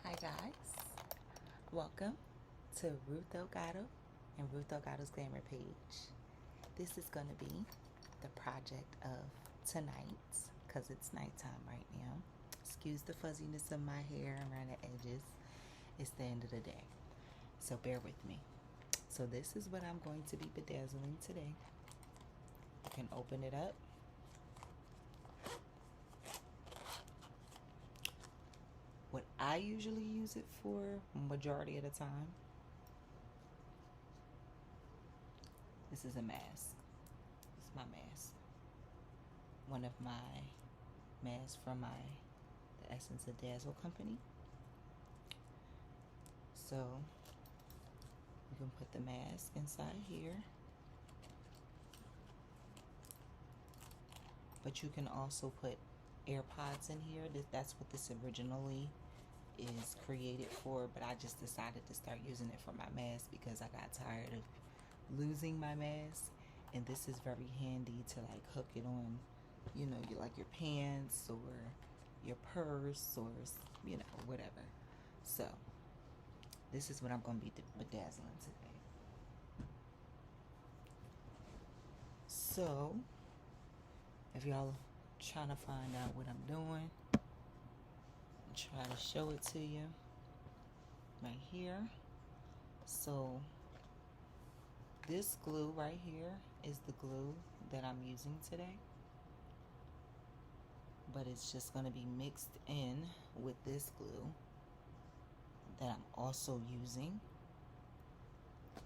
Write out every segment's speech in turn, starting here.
Hi guys, welcome to Ruth Delgado and Ruth Delgado's Glamour page. This is going to be the project of tonight because it's nighttime right now. Excuse the fuzziness of my hair around the edges. It's the end of the day, so bear with me. So this is what I'm going to be bedazzling today. You can open it up. What I usually use it for, majority of the time, this is a mask. It's my mask. One of my masks from the Essence of Dazzle company. So you can put the mask inside here, but you can also put AirPods in here. That's what this originally is created for, but I just decided to start using it for my mask because I got tired of losing my mask, and this is very handy to like hook it on, you know, like your pants or your purse or, you know, whatever. So this is what I'm going to be bedazzling today. So if y'all trying to find out what I'm doing, I'll try to show it to you right here. So this glue right here is the glue that I'm using today, but it's just going to be mixed in with this glue that I'm also using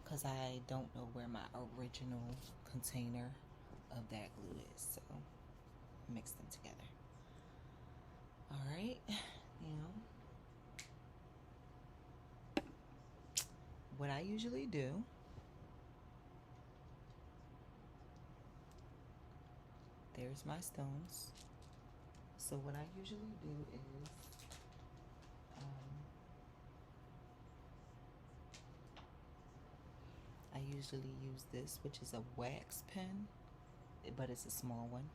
because I don't know where my original container of that glue is, so mix them together. All right, what I usually do, there's my stones. So what I usually do is I usually use this, which is a wax pen, but it's a small one.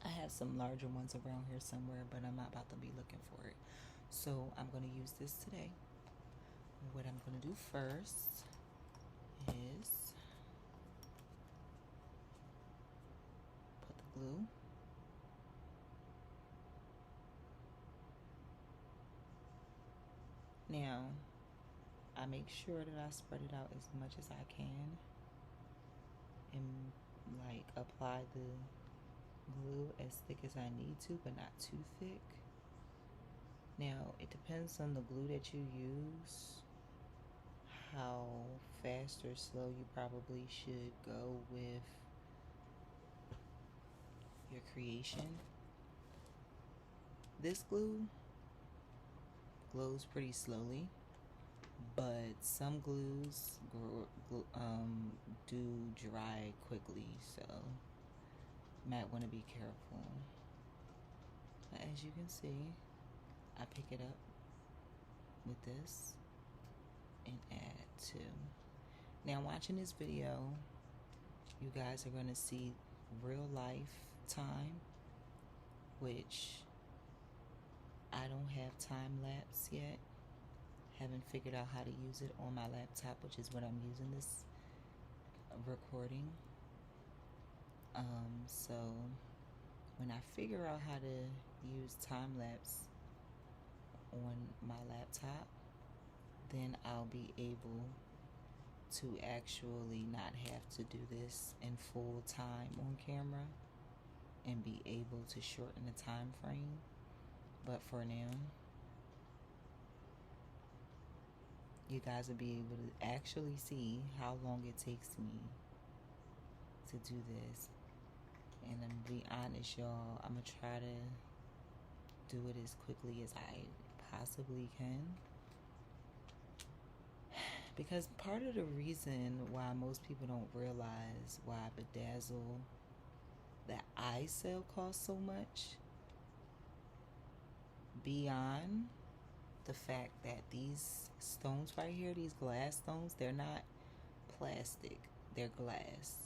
I have some larger ones around here somewhere, but I'm not about to be looking for it. So I'm going to use this today. What I'm going to do first is put the glue. Now, I make sure that I spread it out as much as I can and like apply the glue as thick as I need to, but not too thick. Now, it depends on the glue that you use, how fast or slow you probably should go with your creation. This glue glows pretty slowly, but some glues do dry quickly, so you might want to be careful. But as you can see, I pick it up with this and add to. Now, watching this video, you guys are going to see real life time, which I don't have time lapse yet. Haven't figured out how to use it on my laptop, which is what I'm using this recording. So when I figure out how to use time lapse on my laptop, then I'll be able to actually not have to do this in full time on camera and be able to shorten the time frame. But for now, you guys will be able to actually see how long it takes me to do this. And I'm gonna be honest, y'all, I'm gonna try to do it as quickly as I possibly can, because part of the reason why most people don't realize why Bedazzle that I sell costs so much, beyond the fact that these stones right here, these glass stones, they're not plastic, they're glass.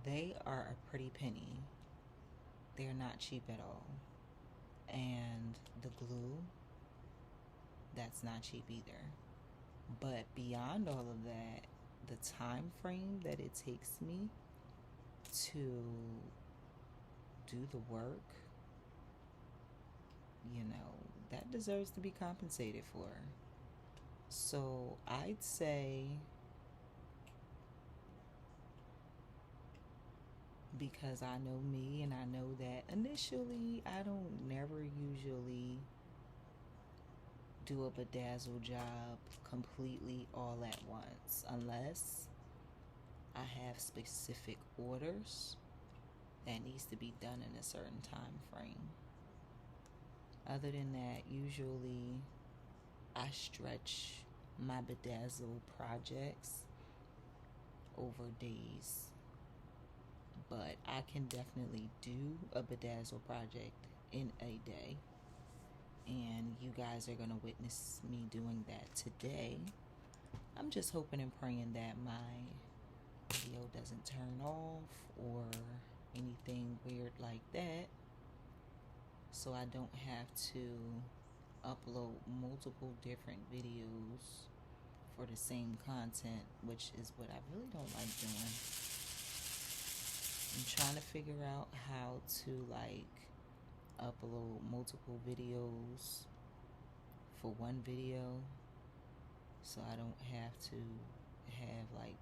They are a pretty penny. They're not cheap at all. And the glue, that's not cheap either. But beyond all of that, the time frame that it takes me to do the work, you know, that deserves to be compensated for. So I'd say, because I know me and I know that initially I don't never usually do a bedazzle job completely all at once unless I have specific orders that needs to be done in a certain time frame. Other than that, usually I stretch my bedazzle projects over days. But I can definitely do a bedazzle project in a day. And you guys are going to witness me doing that today. I'm just hoping and praying that my video doesn't turn off or anything weird like that, so I don't have to upload multiple different videos for the same content, which is what I really don't like doing. I'm trying to figure out how to like upload multiple videos for one video, so I don't have to have like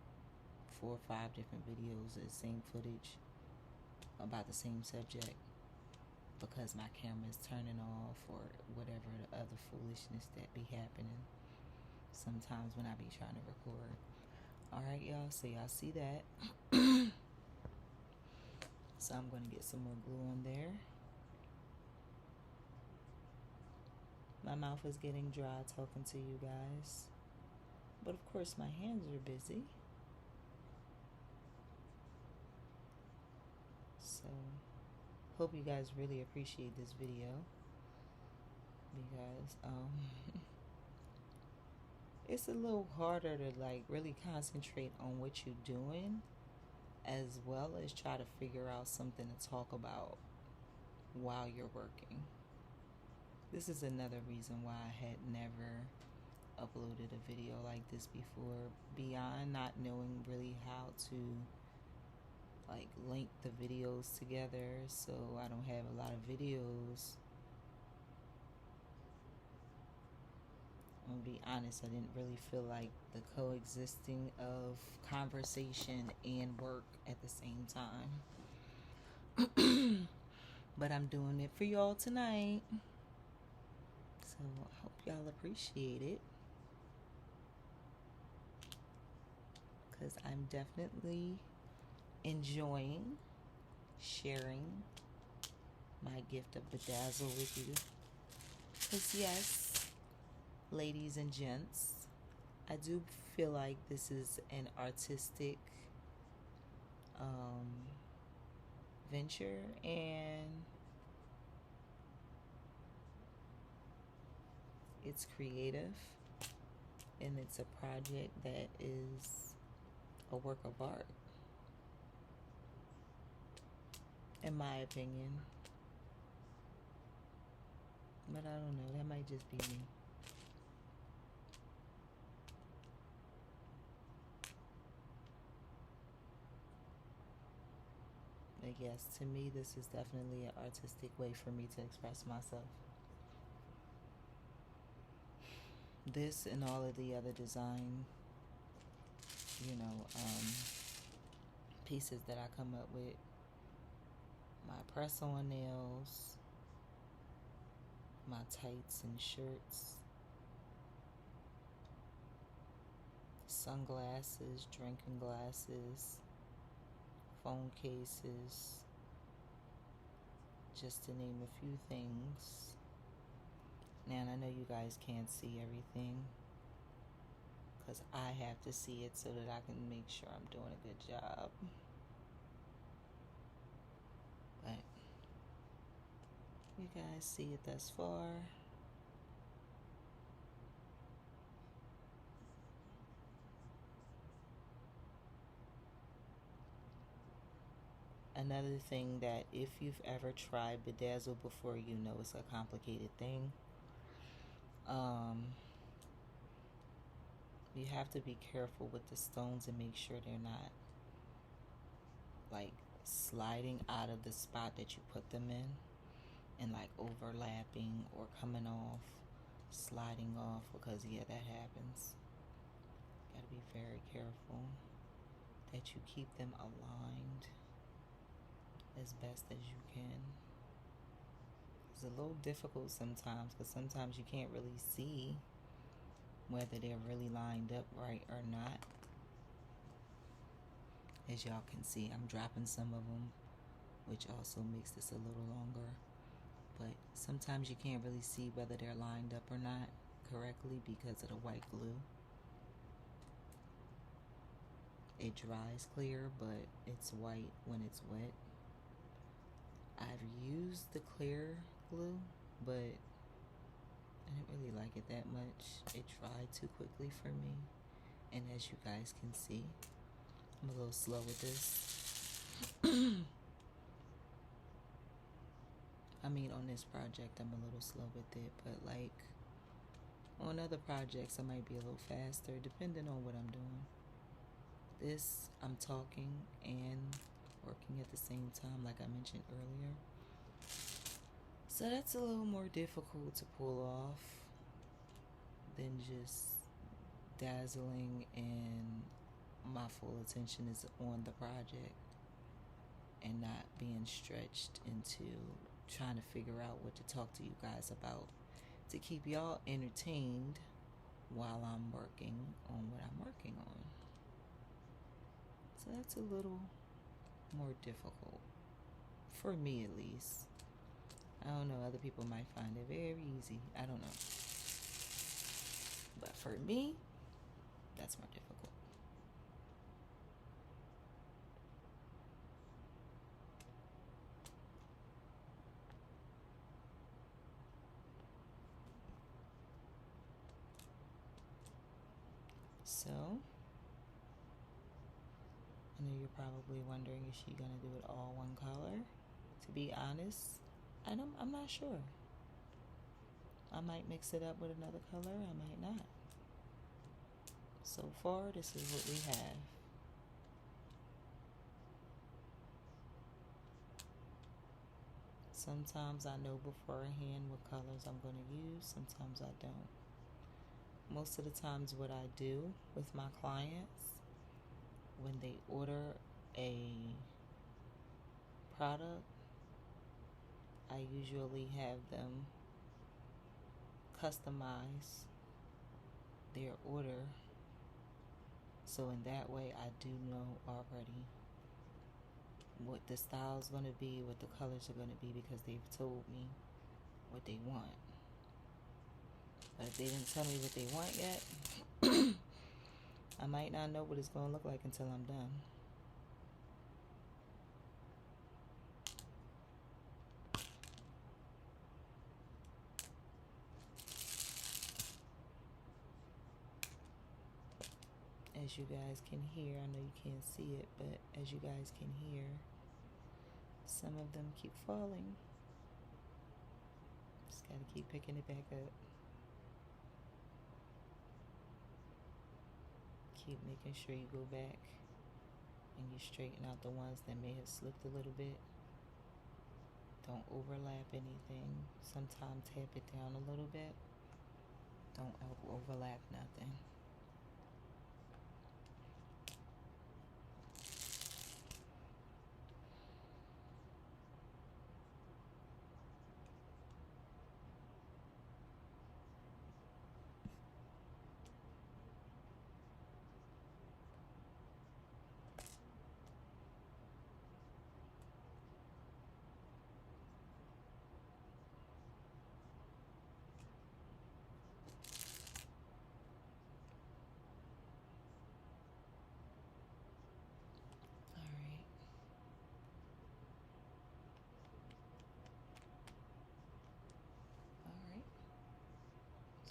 4 or 5 different videos of the same footage about the same subject because my camera is turning off or whatever the other foolishness that be happening sometimes when I be trying to record. Alright, y'all, so y'all see that. So I'm going to get some more glue on there. My mouth is getting dry talking to you guys, but of course my hands are busy. So hope you guys really appreciate this video, because it's a little harder to like really concentrate on what you're doing, as well as try to figure out something to talk about while you're working. This is another reason why I had never uploaded a video like this before, beyond not knowing really how to like link the videos together, so I don't have a lot of videos. I'm gonna be honest, I didn't really feel like the coexisting of conversation and work at the same time. But I'm doing it for y'all tonight, so I hope y'all appreciate it, because I'm definitely enjoying sharing my gift of bedazzle with you. Because yes, ladies and gents, I do feel like this is an artistic venture, and it's creative, and it's a project that is a work of art, in my opinion. But I don't know, that might just be me. But yes, to me, this is definitely an artistic way for me to express myself. This and all of the other design, pieces that I come up with, my press-on nails, my tights and shirts, sunglasses, drinking glasses, phone cases, just to name a few things. Now, I know you guys can't see everything, because I have to see it so that I can make sure I'm doing a good job. But you guys see it thus far. Another thing that if you've ever tried bedazzle before, you know it's a complicated thing. You have to be careful with the stones and make sure they're not like sliding out of the spot that you put them in and like overlapping or coming off, sliding off, because yeah, that happens. Gotta be very careful that you keep them aligned as best as you can. It's a little difficult sometimes because sometimes you can't really see whether they're really lined up right or not. As y'all can see, I'm dropping some of them, which also makes this a little longer. But sometimes you can't really see whether they're lined up or not correctly because of the white glue. It dries clear, but it's white when it's wet. I've used the clear glue, but I didn't really like it that much. It dried too quickly for me. And as you guys can see, I'm a little slow with this. I mean, on this project, I'm a little slow with it, but like on other projects, I might be a little faster depending on what I'm doing. This, I'm talking and working at the same time, like I mentioned earlier. So that's a little more difficult to pull off than just dazzling, and my full attention is on the project and not being stretched into trying to figure out what to talk to you guys about to keep y'all entertained while I'm working on what I'm working on. So that's a little more difficult, for me at least. I don't know, other people might find it very easy. I don't know. But for me, that's more difficult. So, I know you're probably wondering, is she gonna do it all one color? To be honest, I'm not sure. I might mix it up with another color, I might not. So far, this is what we have. Sometimes I know beforehand what colors I'm going to use, sometimes I don't. Most of the times what I do with my clients, when they order a product, I usually have them customize their order, so in that way I do know already what the style is going to be, what the colors are going to be, because they've told me what they want. But if they didn't tell me what they want yet, I might not know what it's going to look like until I'm done. As you guys can hear, I know you can't see it, but as you guys can hear, some of them keep falling. Just gotta keep picking it back up. Keep making sure you go back and you straighten out the ones that may have slipped a little bit. Don't overlap anything. Sometimes tap it down a little bit. Don't overlap nothing.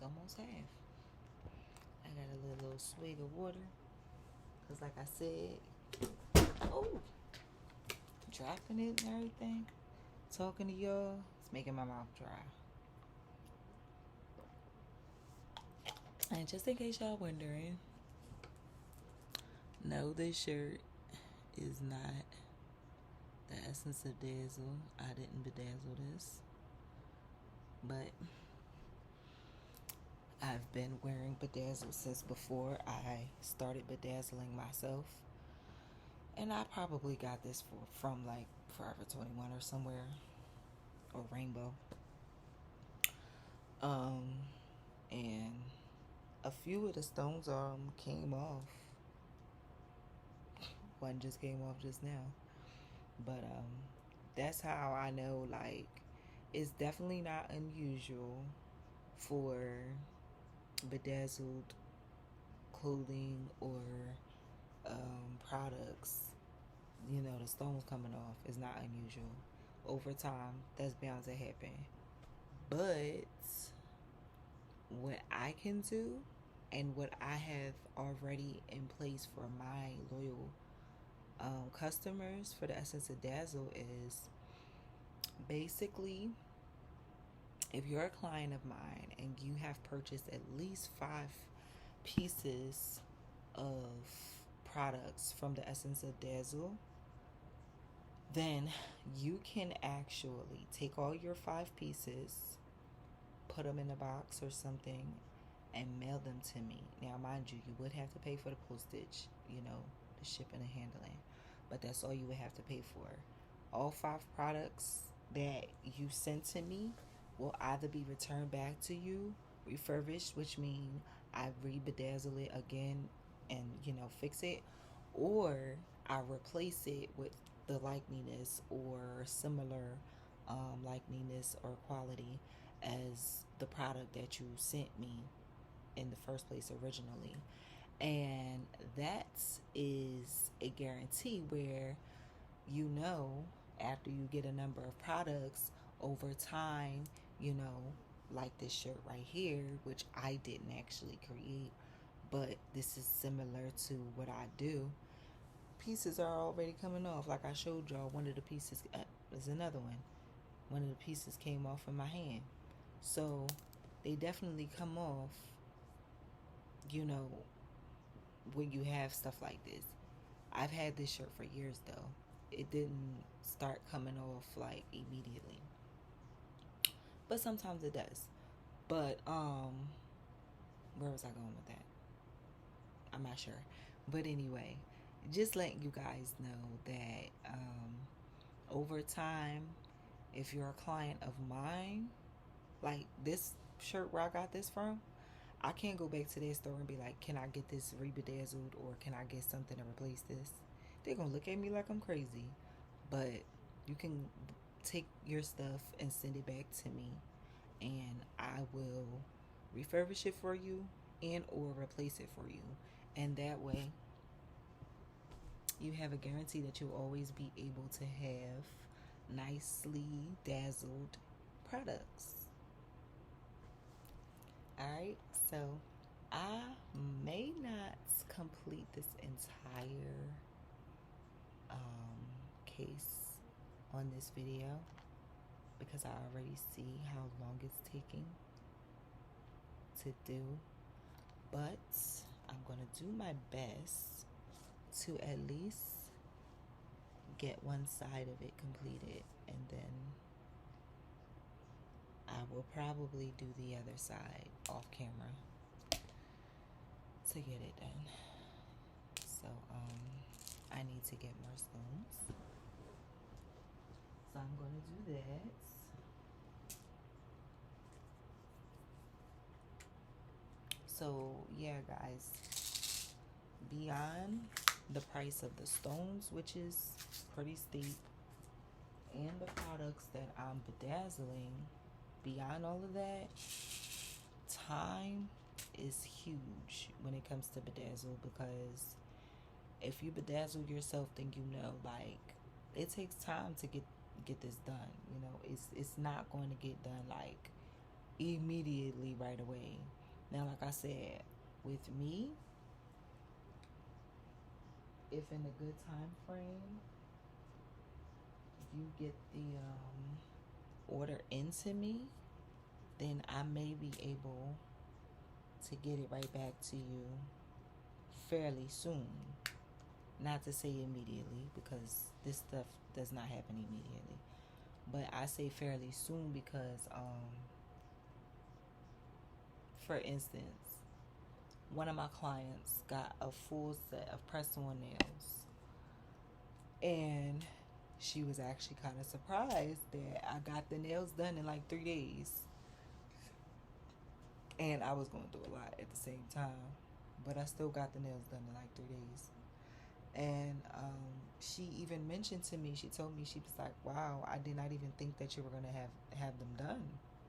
Almost half. I got a little swig of water because like I said, oh, dropping it and everything. Talking to y'all, it's making my mouth dry. And just in case y'all wondering, no, this shirt is not the essence of Dazzle. I didn't bedazzle this, but I've been wearing bedazzle since before I started bedazzling myself. And I probably got this from like Forever 21 or somewhere, or Rainbow. And a few of the stones came off. One just came off just now. But that's how I know, like, it's definitely not unusual for bedazzled clothing or products. You know, the stones coming off is not unusual. Over time, that's bound to happen. But what I can do and what I have already in place for my loyal customers for the Essence of Dazzle is basically, if you're a client of mine and you have purchased at least 5 pieces of products from the Essence of Dazzle, then you can actually take all your 5 pieces, put them in a box or something, and mail them to me. Now, mind you, you would have to pay for the postage, you know, the shipping and handling, but that's all you would have to pay for. All 5 products that you send to me will either be returned back to you, refurbished, which means I re-bedazzle it again and, you know, fix it, or I replace it with the likeliness or similar likeliness or quality as the product that you sent me in the first place originally. And that is a guarantee where, you know, after you get a number of products over time, you know, like this shirt right here, which I didn't actually create, but this is similar to what I do. Pieces are already coming off. Like I showed y'all, one of the pieces, there's another one. One of the pieces came off in my hand. So they definitely come off, you know, when you have stuff like this. I've had this shirt for years though. It didn't start coming off like immediately, but sometimes it does. But where was I going with that? I'm not sure. But anyway, just letting you guys know that over time, if you're a client of mine, like this shirt where I got this from, I can't go back to their store and be like, can I get this re-bedazzled, or can I get something to replace this? They're gonna look at me like I'm crazy. But you can take your stuff and send it back to me, and I will refurbish it for you and or replace it for you. And that way you have a guarantee that you'll always be able to have nicely dazzled products. Alright, so I may not complete this entire case on this video because I already see how long it's taking to do, but I'm gonna do my best to at least get one side of it completed, and then I will probably do the other side off camera to get it done. So I need to get more stones, so I'm gonna do that. So yeah guys, beyond the price of the stones, which is pretty steep, and the products that I'm bedazzling, beyond all of that, time is huge when it comes to bedazzle, because if you bedazzle yourself, then you know, like, it takes time to get this done. You know, it's not going to get done like immediately right away. Now, like I said, with me, if in a good time frame, you get the order into me, then I may be able to get it right back to you fairly soon. Not to say immediately, because this stuff does not happen immediately. But I say fairly soon because, for instance, one of my clients got a full set of press-on nails. And she was actually kind of surprised that I got the nails done in like 3 days. And I was going through a lot at the same time. But I still got the nails done in like 3 days. And she even mentioned to me, she told me, she was like, wow, I did not even think that you were going to have them done.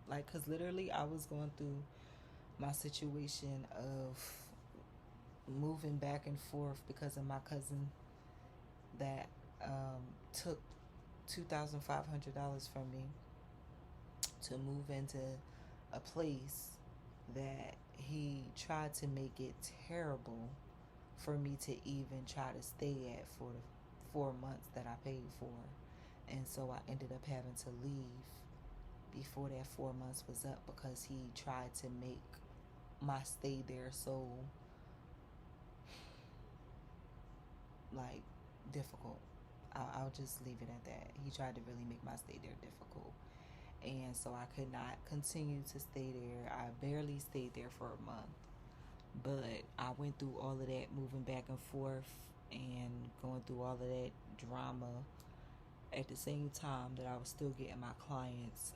Like, because literally I was going through my situation of moving back and forth because of my cousin that took $2,500 from me to move into a place that he tried to make it terrible for me to even try to stay at for the 4 months that I paid for. And so I ended up having to leave before that 4 months was up because he tried to make my stay there so like difficult. I'll just leave it at that. He tried to really make my stay there difficult. And so I could not continue to stay there. I barely stayed there for a month. But I went through all of that moving back and forth and going through all of that drama at the same time that I was still getting my clients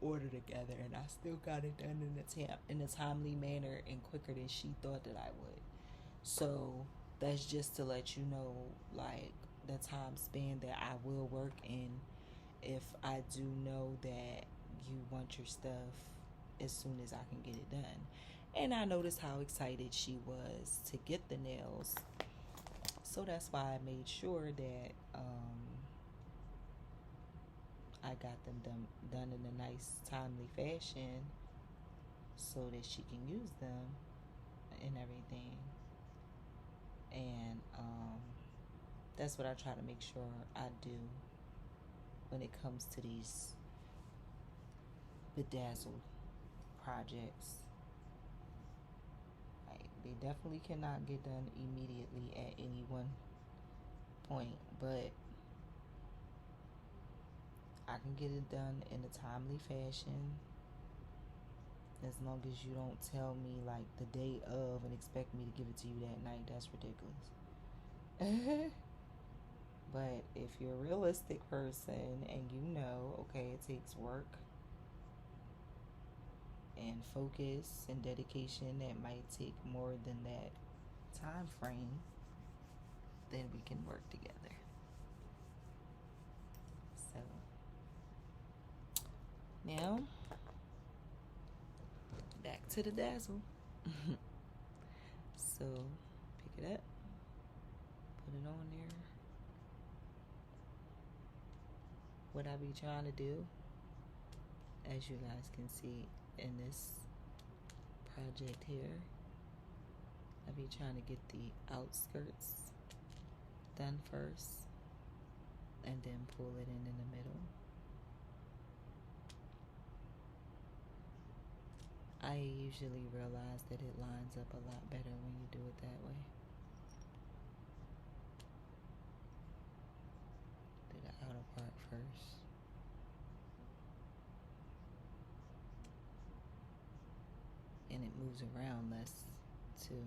order together, and I still got it done in a timely manner and quicker than she thought that I would. So that's just to let you know, like, the time span that I will work in if I do know that you want your stuff as soon as I can get it done. And I noticed how excited she was to get the nails. So that's why I made sure that I got them done in a nice, timely fashion so that she can use them and everything. And that's what I try to make sure I do when it comes to these bedazzled projects. Like, they definitely cannot get done immediately at any one point, but I can get it done in a timely fashion as long as you don't tell me like the day of and expect me to give it to you that night. That's ridiculous. But if you're a realistic person and you know, okay, it takes work and focus and dedication that might take more than that time frame, then we can work together. So now back to the dazzle. So pick it up, put it on there. What I be trying to do, as you guys can see in this project here, I be trying to get the outskirts done first and then pull it in the middle. I usually realize that it lines up a lot better when you do it that way. Do the outer part first. And it moves around less too.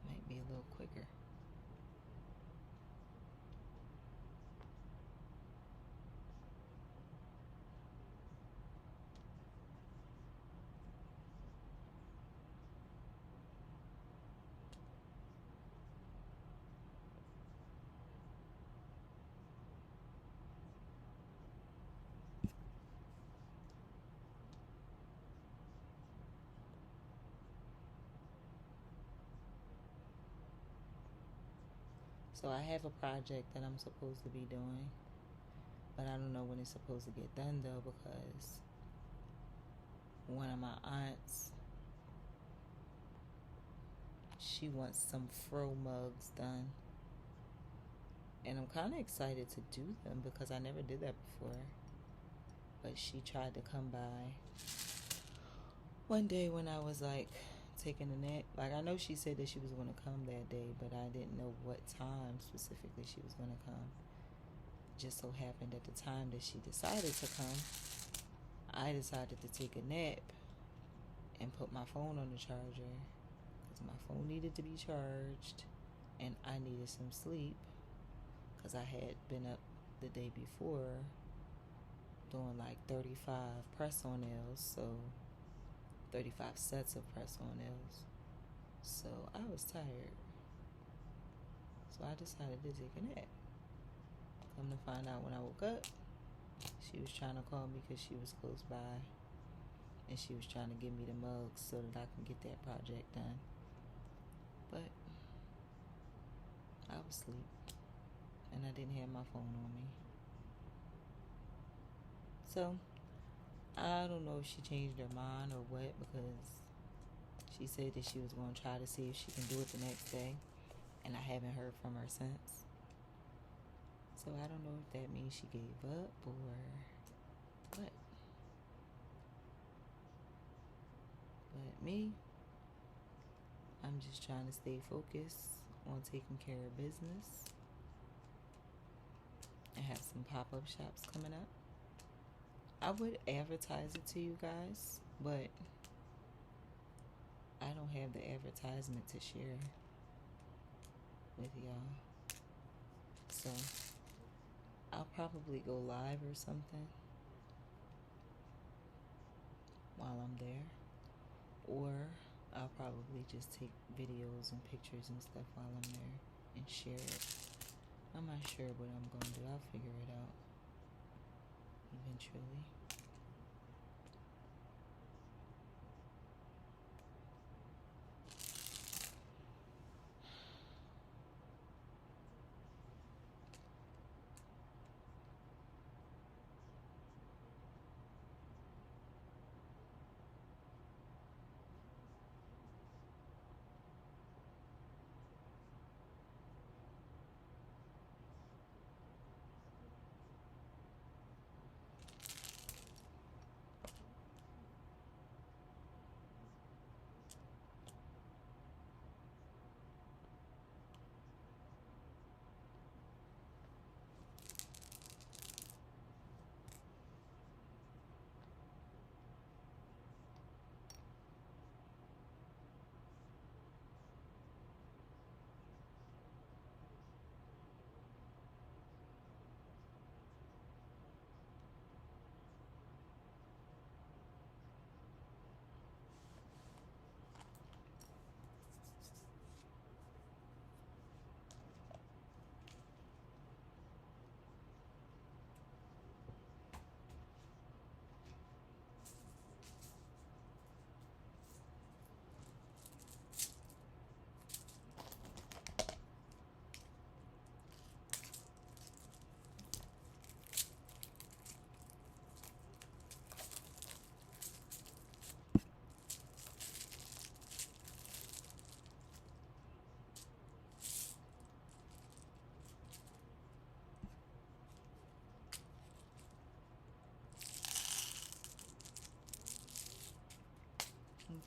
Might be a little quicker. So I have a project that I'm supposed to be doing, but I don't know when it's supposed to get done though, because one of my aunts, she wants some fro mugs done. And I'm kind of excited to do them because I never did that before. But she tried to come by one day when I was like taking a nap. Like, I know she said that she was going to come that day, but I didn't know what time specifically she was going to come. It just so happened at the time that she decided to come, I decided to take a nap and put my phone on the charger because my phone needed to be charged and I needed some sleep because I had been up the day before doing like 35 press-on nails, so 35 sets of press-on nails. So I was tired. So I decided to take a nap. Come to find out when I woke up, she was trying to call me because she was close by. And she was trying to give me the mugs so that I can get that project done. But I was asleep. And I didn't have my phone on me. So I don't know if she changed her mind or what, because she said that she was going to try to see if she can do it the next day. And I haven't heard from her since. So I don't know if that means she gave up or what. But me, I'm just trying to stay focused on taking care of business. I have some pop-up shops coming up. I would advertise it to you guys, but I don't have the advertisement to share with y'all. So I'll probably go live or something while I'm there. Or I'll probably just take videos and pictures and stuff while I'm there and share it. I'm not sure what I'm going to do. I'll figure it out eventually.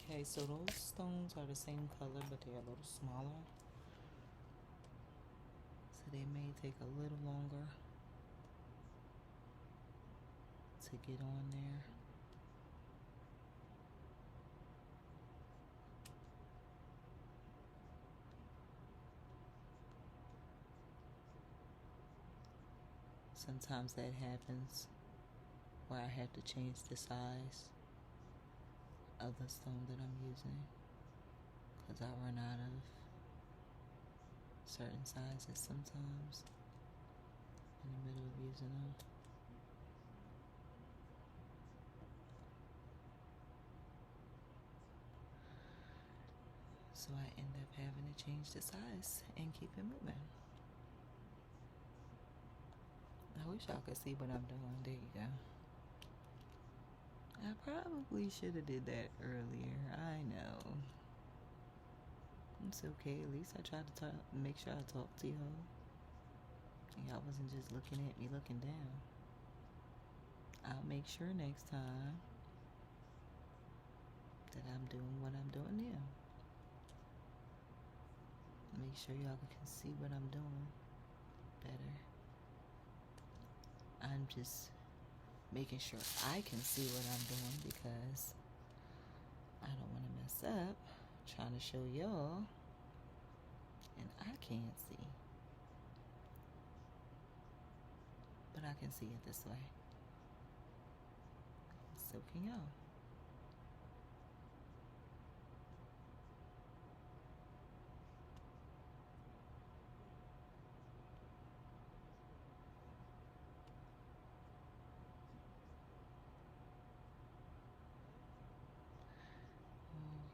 Okay, so those stones are the same color, but they're a little smaller. So they may take a little longer to get on there. Sometimes that happens where I have to change the size of the stone that I'm using because I run out of certain sizes sometimes in the middle of using them. So I end up having to change the size and keep it moving. I wish y'all could see what I'm doing. There you go. I probably should have did that earlier. I know. It's okay. At least I try to make sure I talk to y'all. Y'all wasn't just looking at me looking down. I'll make sure next time that I'm doing what I'm doing now. Make sure y'all can see what I'm doing better. I'm just making sure I can see what I'm doing because I don't want to mess up trying to show y'all and I can't see. But I can see it this way. So can y'all.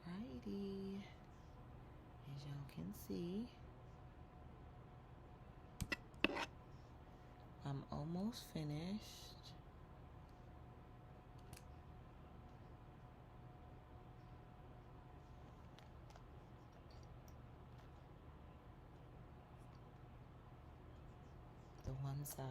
Alrighty. As y'all can see, I'm almost finished. The one side.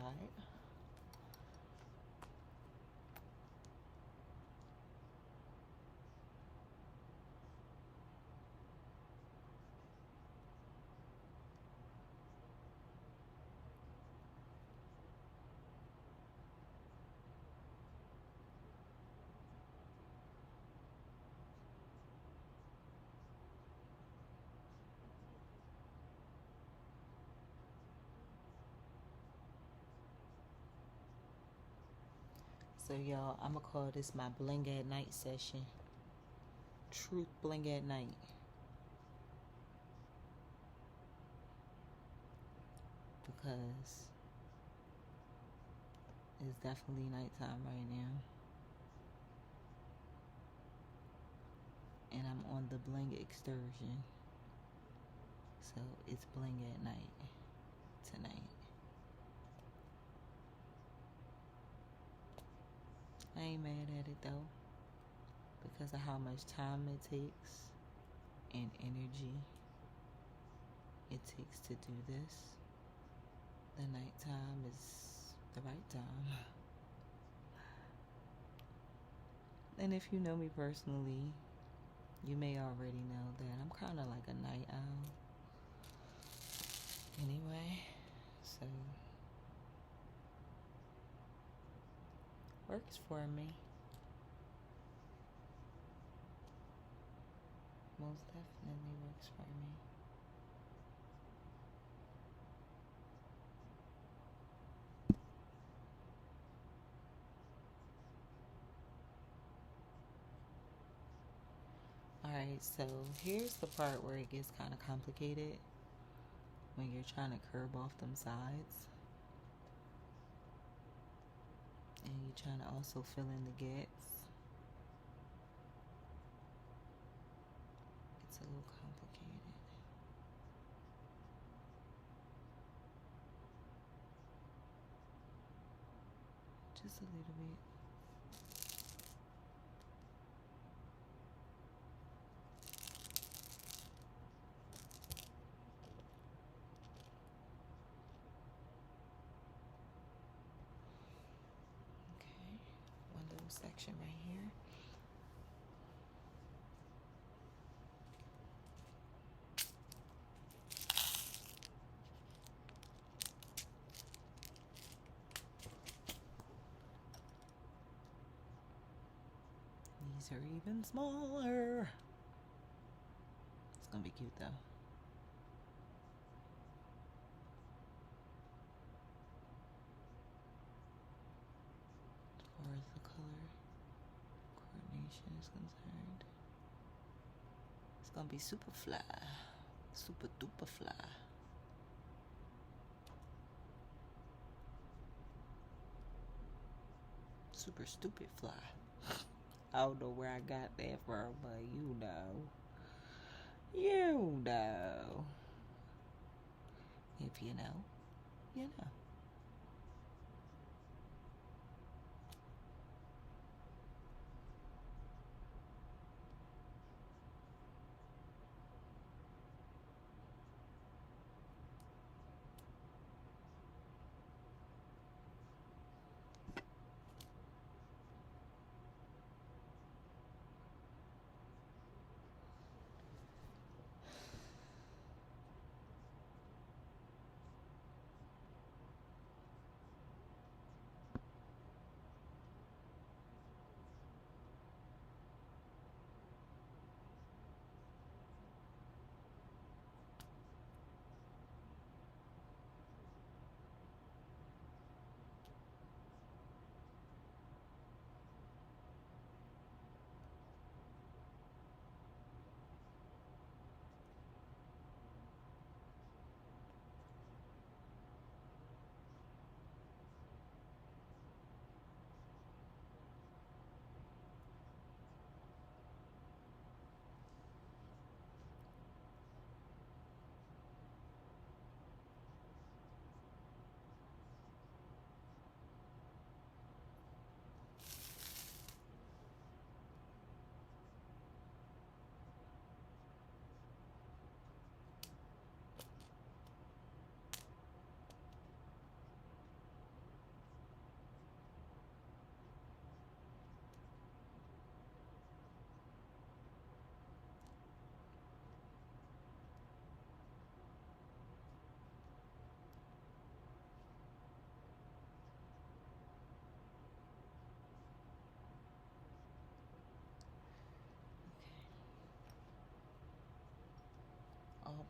So y'all, I'm gonna call this my bling at night session. Truth bling at night. Because it's definitely nighttime right now. And I'm on the bling excursion. So it's bling at night tonight. I ain't mad at it though, because of how much time it takes and energy it takes to do this. The nighttime is the right time. And if you know me personally, you may already know that I'm kind of like a night owl. Anyway, so works for me. Most definitely works for me. Alright, so here's the part where it gets kind of complicated when you're trying to curve off them sides. And you're trying to also fill in the gaps. It's a little complicated. Just a little bit. Okay, one little section right here. These are even smaller. It's gonna be cute though. As far as the color coordination is concerned, it's gonna be super fly. Super duper fly. Super stupid fly. I don't know where I got that from, but you know. You know. If you know, you know.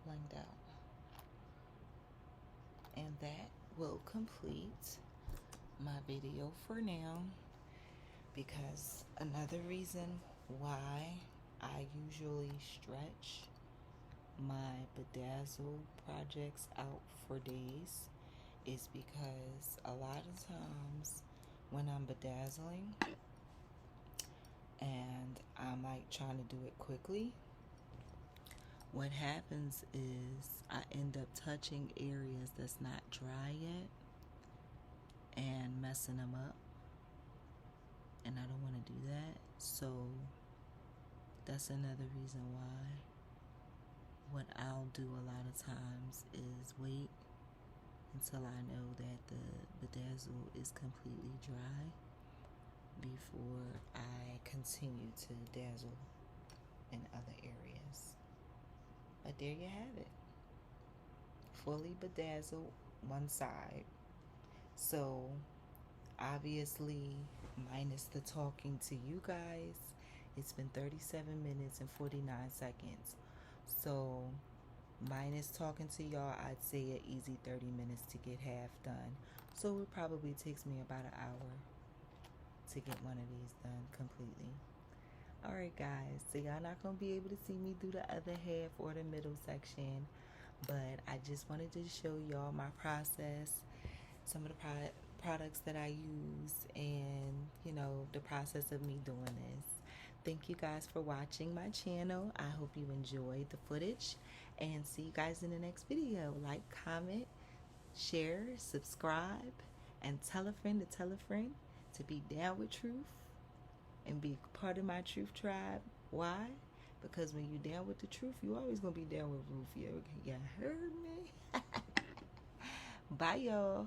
blinged out. And that will complete my video for now, because another reason why I usually stretch my bedazzle projects out for days is because a lot of times when I'm bedazzling and I'm like trying to do it quickly, what happens is I end up touching areas that's not dry yet and messing them up, and I don't want to do that. So that's another reason why what I'll do a lot of times is wait until I know that the bedazzle is completely dry before I continue to dazzle in other areas. But there you have it. Fully bedazzled one side. So obviously, minus the talking to you guys, it's been 37 minutes and 49 seconds. So minus talking to y'all, I'd say an easy 30 minutes to get half done. So it probably takes me about an hour to get one of these done completely. Alright guys, so y'all not going to be able to see me do the other half or the middle section, but I just wanted to show y'all my process, some of the products that I use, and you know, the process of me doing this. Thank you guys for watching my channel. I hope you enjoyed the footage, and see you guys in the next video. Like, comment, share, subscribe, and tell a friend to tell a friend to be down with truth and be part of my truth tribe. Why? Because when you're down with the truth, you always gonna be down with Ruth. You heard me? Bye y'all.